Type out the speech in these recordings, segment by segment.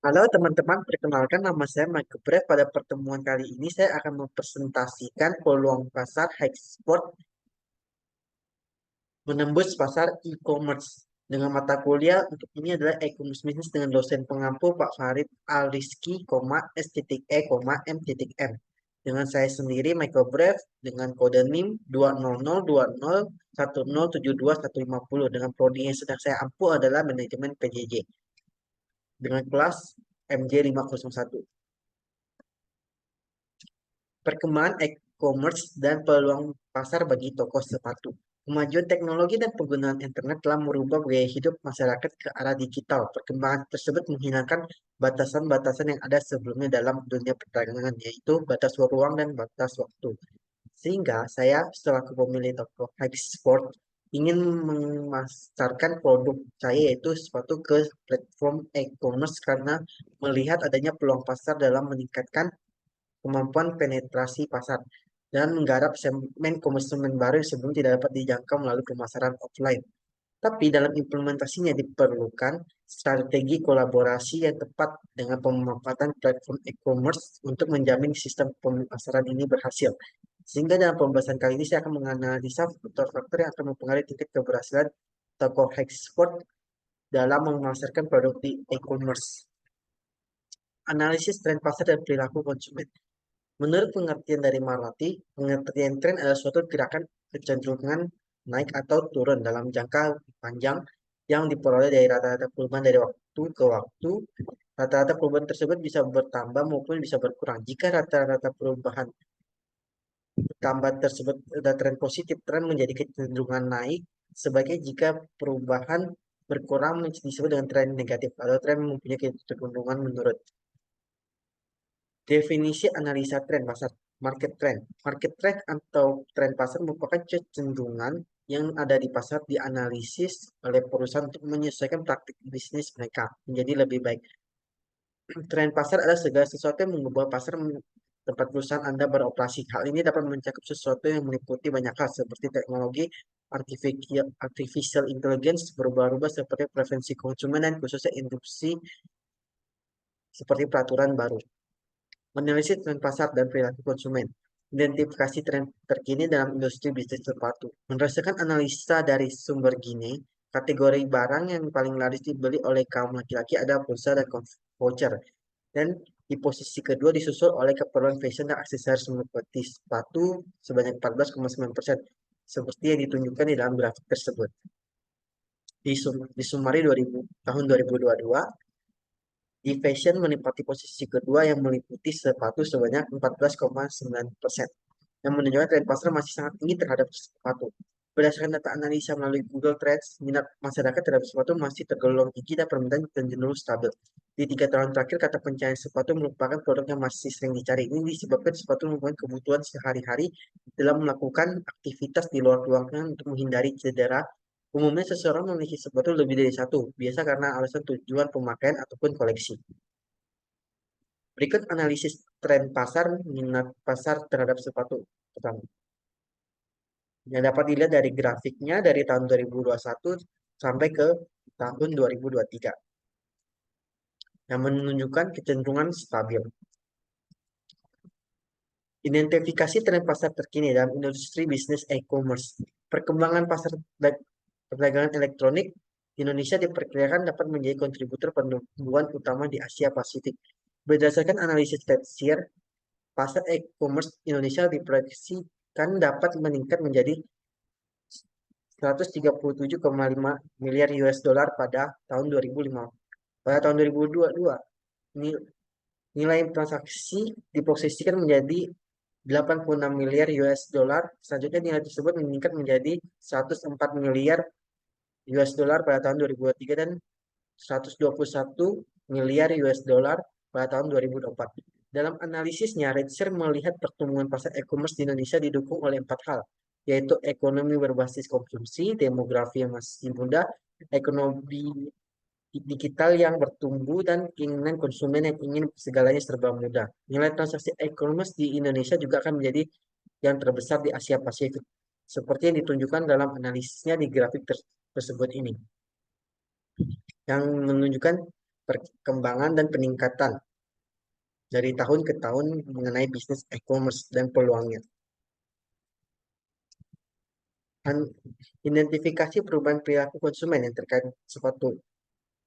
Halo teman-teman, perkenalkan nama saya Michael Brave. Pada pertemuan kali ini saya akan mempresentasikan peluang pasar ekspor menembus pasar e-commerce. Dengan mata kuliah untuk ini adalah e-commerce business dengan dosen pengampu Pak Farid Al-Rizky, S.E, M.M. Dengan saya sendiri Michael Brave dengan kode NIM 2002010725150 dengan prodi yang sedang saya ampu adalah manajemen PJJ dengan kelas MJ501. Perkembangan e-commerce dan peluang pasar bagi toko sepatu. Kemajuan teknologi dan penggunaan internet telah merubah gaya hidup masyarakat ke arah digital. Perkembangan tersebut menghilangkan batasan-batasan yang ada sebelumnya dalam dunia perdagangan, yaitu batas ruang dan batas waktu. Sehingga saya selaku pemilik toko High ingin memasarkan produk saya yaitu sepatu ke platform e-commerce karena melihat adanya peluang pasar dalam meningkatkan kemampuan penetrasi pasar, dan menggarap segmen konsumen baru yang sebelum tidak dapat dijangkau melalui pemasaran offline. Tapi dalam implementasinya diperlukan strategi kolaborasi yang tepat dengan pemanfaatan platform e-commerce untuk menjamin sistem pemasaran ini berhasil. Sehingga dalam pembahasan kali ini saya akan menganalisa faktor-faktor yang akan mempengaruhi tingkat keberhasilan toko ekspor dalam memasarkan produk di e-commerce. Analisis tren pasar dan perilaku konsumen. Menurut pengertian dari Marwati, pengertian tren adalah suatu gerakan kecenderungan naik atau turun dalam jangka panjang yang diperoleh dari rata-rata perubahan dari waktu ke waktu. Rata-rata perubahan tersebut bisa bertambah maupun bisa berkurang. Jika rata-rata perubahan bertambah tersebut ada tren positif, tren menjadi kecenderungan naik. Sebaliknya jika perubahan berkurang disebut dengan tren negatif atau tren mempunyai kecenderungan menurun. Definisi analisa tren pasar, market trend. Market trend atau tren pasar merupakan kecenderungan yang ada di pasar dianalisis oleh perusahaan untuk menyesuaikan praktik bisnis mereka menjadi lebih baik. Tren pasar adalah segala sesuatu yang mengubah pasar tempat perusahaan Anda beroperasi. Hal ini dapat mencakup sesuatu yang meliputi banyak hal seperti teknologi, artificial intelligence, berubah-ubah seperti preferensi konsumen dan khususnya industri seperti peraturan baru. Menganalisis tren pasar dan perilaku konsumen. Identifikasi tren terkini dalam industri bisnis sepatu. Berdasarkan analisa dari sumber gini, kategori barang yang paling laris dibeli oleh kaum laki-laki ada pulsa dan voucher. Dan di posisi kedua disusul oleh keperluan fashion dan aksesoris seperti sepatu sebanyak 14,9%. Seperti yang ditunjukkan di dalam grafik tersebut. Di Sumari 2000, tahun 2022, di fashion menempati posisi kedua yang meliputi sepatu sebanyak 14,9%, yang menunjukkan tren pasar masih sangat tinggi terhadap sepatu. Berdasarkan data analisa melalui Google Trends, minat masyarakat terhadap sepatu masih tergolong tinggi dan permintaan cenderung stabil. Di 3 tahun terakhir, kata pencarian sepatu merupakan produk yang masih sering dicari. Ini disebabkan sepatu merupakan kebutuhan sehari-hari dalam melakukan aktivitas di luar ruangan untuk menghindari cedera. Umumnya seseorang memiliki sepatu lebih dari satu, biasa karena alasan tujuan pemakaian ataupun koleksi. Berikut analisis tren pasar minat pasar terhadap sepatu pertama. Yang dapat dilihat dari grafiknya dari tahun 2021 sampai ke tahun 2023 yang menunjukkan kecenderungan stabil. Identifikasi tren pasar terkini dalam industri bisnis e-commerce. Perkembangan pasar perdagangan elektronik Indonesia diperkirakan dapat menjadi kontributor pertumbuhan utama di Asia Pasifik. Berdasarkan analisis Tetsir, pasar e-commerce Indonesia diproyeksikan dapat meningkat menjadi 137,5 miliar US dollar pada tahun 2005. Pada tahun 2022, nilai transaksi diproyeksikan menjadi 86 miliar US dollar. Selanjutnya nilai tersebut meningkat menjadi 104 miliar US dollar pada tahun 2023 dan 121 miliar US dollar pada tahun 2024. Dalam analisisnya, Redshare melihat pertumbuhan pasar e-commerce di Indonesia didukung oleh 4 hal, yaitu ekonomi berbasis konsumsi, demografi yang masih muda, ekonomi digital yang bertumbuh, dan keinginan konsumen yang ingin segalanya serba mudah. Nilai transaksi e-commerce di Indonesia juga akan menjadi yang terbesar di Asia Pasifik, seperti yang ditunjukkan dalam analisisnya di grafik tersebut ini, yang menunjukkan perkembangan dan peningkatan dari tahun ke tahun mengenai bisnis e-commerce dan peluangnya. Identifikasi perubahan perilaku konsumen yang terkait sepatu.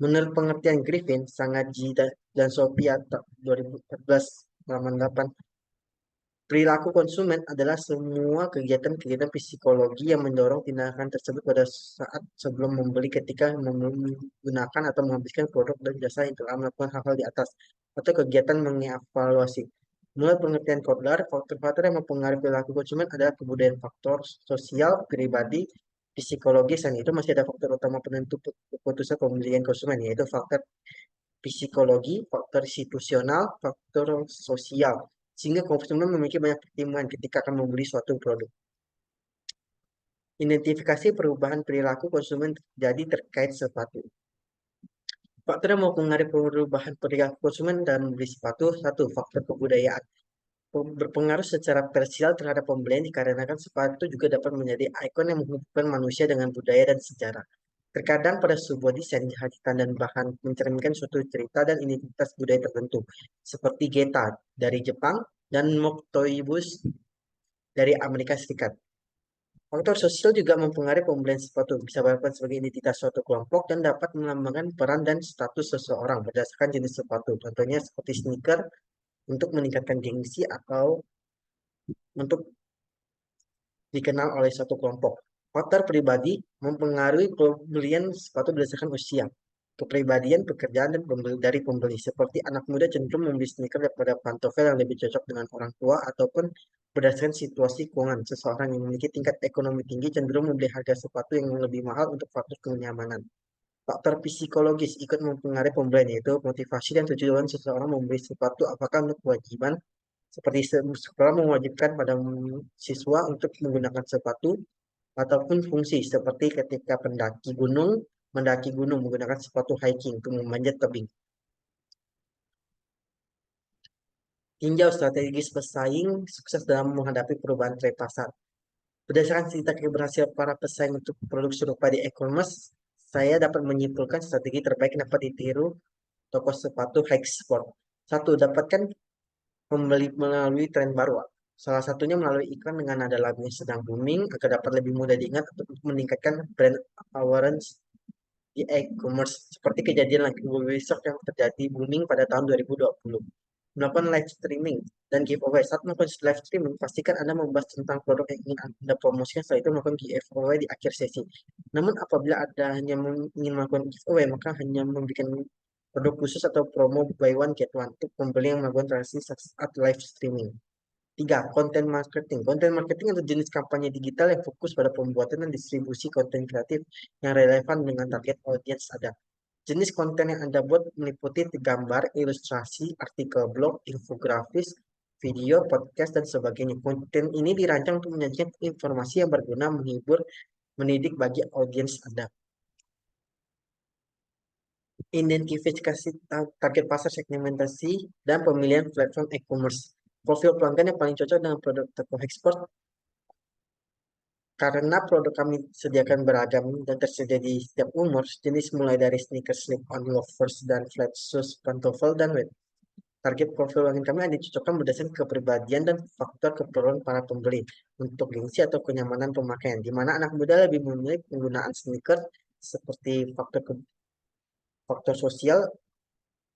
Menurut pengertian Griffin, Sangaji dan Sophia 2014-88, perilaku konsumen adalah semua kegiatan-kegiatan psikologi yang mendorong tindakan tersebut pada saat sebelum membeli, ketika menggunakan atau menghabiskan produk dan jasa yang telah melakukan hal-hal di atas, atau kegiatan mengevaluasi. Menurut pengertian Kotler, faktor-faktor yang mempengaruhi perilaku konsumen adalah kebudayaan, faktor sosial, pribadi, psikologis, dan itu masih ada faktor utama penentu keputusan pembelian konsumen, yaitu faktor psikologi, faktor situasional, faktor sosial, sehingga konsumen memiliki banyak pertimbangan ketika akan membeli suatu produk. Identifikasi perubahan perilaku konsumen terjadi terkait sepatu. Faktor yang mempengaruhi perubahan perilaku konsumen dalam membeli sepatu, satu, faktor kebudayaan. Berpengaruh secara parsial terhadap pembelian dikarenakan sepatu juga dapat menjadi ikon yang menghubungkan manusia dengan budaya dan sejarah. Terkadang pada sebuah desain dihadirkan dan bahkan mencerminkan suatu cerita dan identitas budaya tertentu, seperti Geta dari Jepang dan Moktoibus dari Amerika Serikat. Faktor sosial juga mempengaruhi pembelian sepatu, bisa berperan sebagai identitas suatu kelompok dan dapat melambangkan peran dan status seseorang berdasarkan jenis sepatu. Contohnya seperti sneaker untuk meningkatkan gengsi atau untuk dikenal oleh suatu kelompok. Faktor pribadi mempengaruhi pembelian sepatu berdasarkan usia, kepribadian, pekerjaan, dan dari pembeli. Seperti anak muda cenderung membeli sneaker daripada pantofel yang lebih cocok dengan orang tua, ataupun berdasarkan situasi keuangan. Seseorang yang memiliki tingkat ekonomi tinggi cenderung membeli harga sepatu yang lebih mahal untuk faktor kenyamanan. Faktor psikologis ikut mempengaruhi pembelian, yaitu motivasi dan tujuan seseorang membeli sepatu, apakah untuk kewajiban seperti sekolah mewajibkan pada siswa untuk menggunakan sepatu, ataupun fungsi seperti ketika mendaki gunung menggunakan sepatu hiking untuk memanjat tebing. Tinjau strategis pesaing sukses dalam menghadapi perubahan tren pasar. Berdasarkan cerita keberhasilan para pesaing untuk produk serupa di e-commerce, saya dapat menyimpulkan strategi terbaik dapat ditiru toko sepatu high sport. Satu, dapatkan membeli melalui tren baru. Salah satunya melalui iklan dengan nada lagu yang sedang booming agar dapat lebih mudah diingat untuk meningkatkan brand awareness di e-commerce. Seperti kejadian lagi besok yang terjadi booming pada tahun 2020. Melakukan live streaming dan giveaway. Saat melakukan live streaming, pastikan Anda membahas tentang produk yang ingin Anda promosikan, setelah itu melakukan giveaway di akhir sesi. Namun apabila Anda hanya ingin melakukan giveaway, maka hanya memberikan produk khusus atau promo buy one get one untuk pembeli yang melakukan transaksi saat live streaming. Tiga, konten marketing. Konten marketing adalah jenis kampanye digital yang fokus pada pembuatan dan distribusi konten kreatif yang relevan dengan target audiens Anda. Jenis konten yang Anda buat meliputi gambar, ilustrasi, artikel blog, infografis, video, podcast, dan sebagainya. Konten ini dirancang untuk menyajikan informasi yang berguna, menghibur, mendidik bagi audiens Anda. Identifikasi target pasar, segmentasi, dan pemilihan platform e-commerce. Profil pelanggan yang paling cocok dengan produk toko ekspor karena produk kami sediakan beragam dan tersedia di setiap umur, jenis mulai dari sneakers, slip-on, loafers, dan flat shoes, pantofel, dan wet. Target profil pelanggan kami ada dicocokkan berdasarkan kepribadian dan faktor keperluan para pembeli untuk gengsi atau kenyamanan pemakaian, di mana anak muda lebih memilih penggunaan sneakers seperti faktor sosial,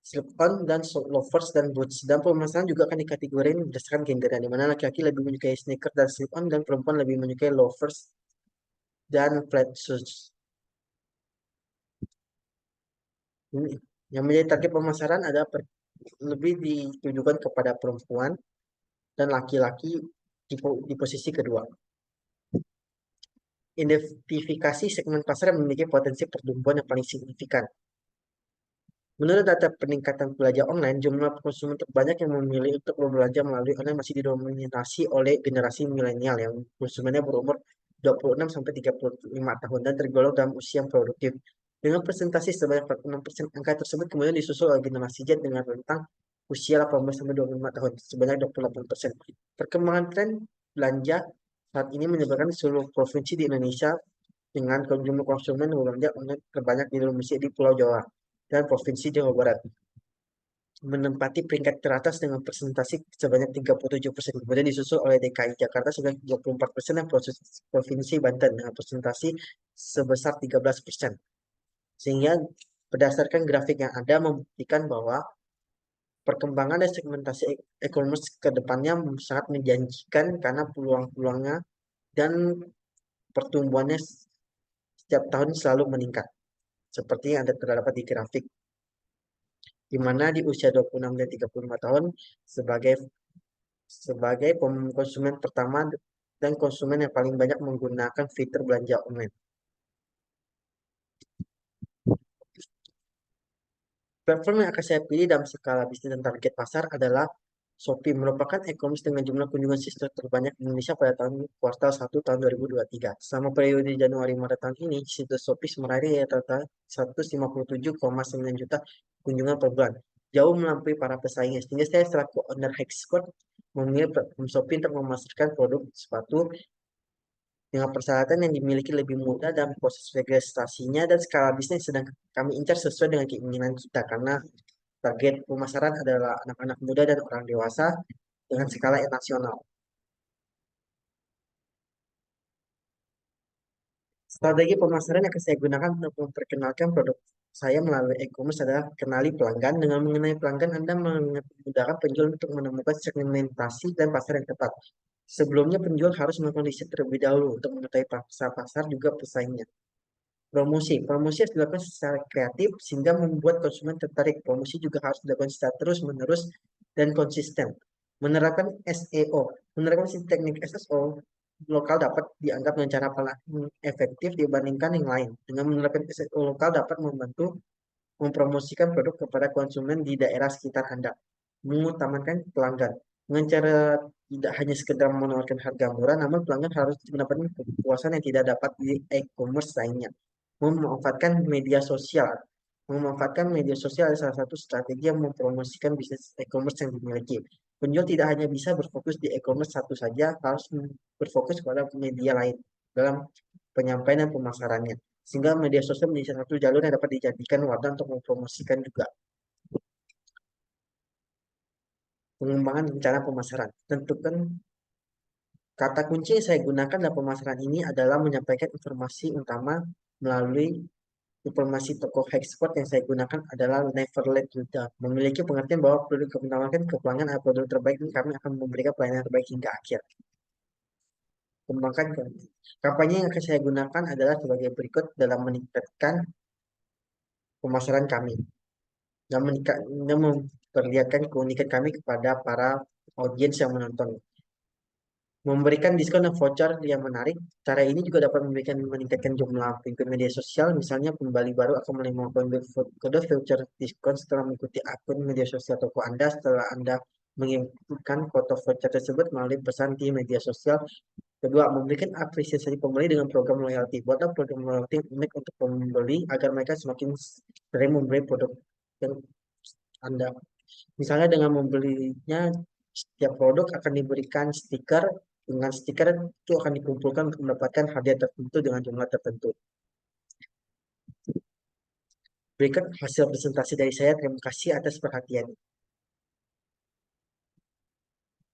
slip-on, dan loafers, dan boots. Dan pemasaran juga akan dikategorikan berdasarkan gender, di mana laki-laki lebih menyukai sneakers dan slip-on, dan perempuan lebih menyukai loafers dan flat shoes. Yang menjadi target pemasaran adalah lebih ditujukan kepada perempuan dan laki-laki di posisi kedua. Identifikasi segmen pasar yang memiliki potensi pertumbuhan yang paling signifikan. Menurut data peningkatan belanja online, jumlah konsumen terbanyak yang memilih untuk berbelanja melalui online masih didominasi oleh generasi milenial yang konsumennya berumur 26-35 tahun dan tergolong dalam usia yang produktif. Dengan presentasi sebanyak 46%, angka tersebut kemudian disusul oleh generasi Z dengan rentang usia 18-25 tahun sebanyak 28%. Perkembangan tren belanja saat ini menyebarkan di seluruh provinsi di Indonesia dengan jumlah konsumen yang berbelanja online terbanyak di Indonesia di Pulau Jawa. dan Provinsi Jawa Barat menempati peringkat teratas dengan presentasi sebanyak 37%. Kemudian disusul oleh DKI Jakarta sebanyak 24% dan Provinsi Banten dengan presentasi sebesar 13%. Sehingga berdasarkan grafik yang ada membuktikan bahwa perkembangan dan segmentasi e-commerce ke depannya sangat menjanjikan karena peluang-peluangnya dan pertumbuhannya setiap tahun selalu meningkat. Seperti yang ada terdapat di grafik, di mana di usia 26 dan 35 tahun sebagai sebagai konsumen pertama dan konsumen yang paling banyak menggunakan fitur belanja online. Platform yang akan saya pilih dalam skala bisnis dan target pasar adalah Shopee, merupakan e-commerce dengan jumlah kunjungan sister terbanyak di Indonesia pada kuartal 1 tahun 2023. Selama periode Januari-Maret tahun ini, situs Shopee meraih rata-rata 157,9 juta kunjungan per bulan, jauh melampaui para pesaingnya. Sehingga saya selaku owner Hexport memilih platform Shopee untuk memasarkan produk sepatu dengan persyaratan yang dimiliki lebih mudah dalam proses registrasinya dan skala bisnis sedang kami incar sesuai dengan keinginan kita karena target pemasaran adalah anak-anak muda dan orang dewasa dengan skala nasional. Strategi pemasaran yang akan saya gunakan untuk memperkenalkan produk saya melalui e-commerce adalah kenali pelanggan. Dengan mengenai pelanggan, Anda memudahkan penjual untuk menemukan segmentasi dan pasar yang tepat. Sebelumnya, penjual harus melakukan riset terlebih dahulu untuk mengetahui pasar-pasar juga pesaingnya. Promosi. Promosi harus dilakukan secara kreatif sehingga membuat konsumen tertarik. Promosi juga harus dilakukan secara terus-menerus dan konsisten. Menerapkan SEO. Menerapkan teknik SEO lokal dapat dianggap dengan cara paling efektif dibandingkan yang lain. Dengan menerapkan SEO lokal dapat membantu mempromosikan produk kepada konsumen di daerah sekitar Anda. Mengutamakan pelanggan. Dengan cara tidak hanya sekedar menawarkan harga murah, namun pelanggan harus mendapatkan kepuasan yang tidak dapat di e-commerce lainnya. Memanfaatkan media sosial. Memanfaatkan media sosial adalah salah satu strategi yang mempromosikan bisnis e-commerce yang dimiliki. Penjual tidak hanya bisa berfokus di e-commerce satu saja, harus berfokus pada media lain dalam penyampaian dan pemasarannya. Sehingga media sosial menjadi satu jalur yang dapat dijadikan wadah untuk mempromosikan juga. Pengembangan rencana pemasaran. Tentukan kata kunci yang saya gunakan dalam pemasaran ini adalah menyampaikan informasi utama melalui informasi toko ekspor yang saya gunakan adalah never let you down. Memiliki pengertian bahwa produk yang menawarkan ke pelanggan adalah produk terbaik dan kami akan memberikan pelayanan terbaik hingga akhir. Kembangkan kampanye yang akan saya gunakan adalah sebagai berikut dalam meningkatkan pemasaran kami dan memperlihatkan keunikan kami kepada para audiens yang menonton. Memberikan diskon dan voucher yang menarik. Cara ini juga dapat meningkatkan jumlah pengikut media sosial. Misalnya, pembeli baru akan menerima kode voucher diskon setelah mengikuti akun media sosial toko Anda. Setelah Anda mengirimkan foto voucher tersebut melalui pesan di media sosial. Kedua, memberikan apresiasi pembeli dengan program loyalty. Buatlah program loyalty unik untuk pembeli agar mereka semakin sering membeli produk yang Anda. Misalnya dengan membelinya setiap produk akan diberikan stiker, dengan stiker itu akan dikumpulkan untuk mendapatkan hadiah tertentu dengan jumlah tertentu. Berikut hasil presentasi dari saya. Terima kasih atas perhatian.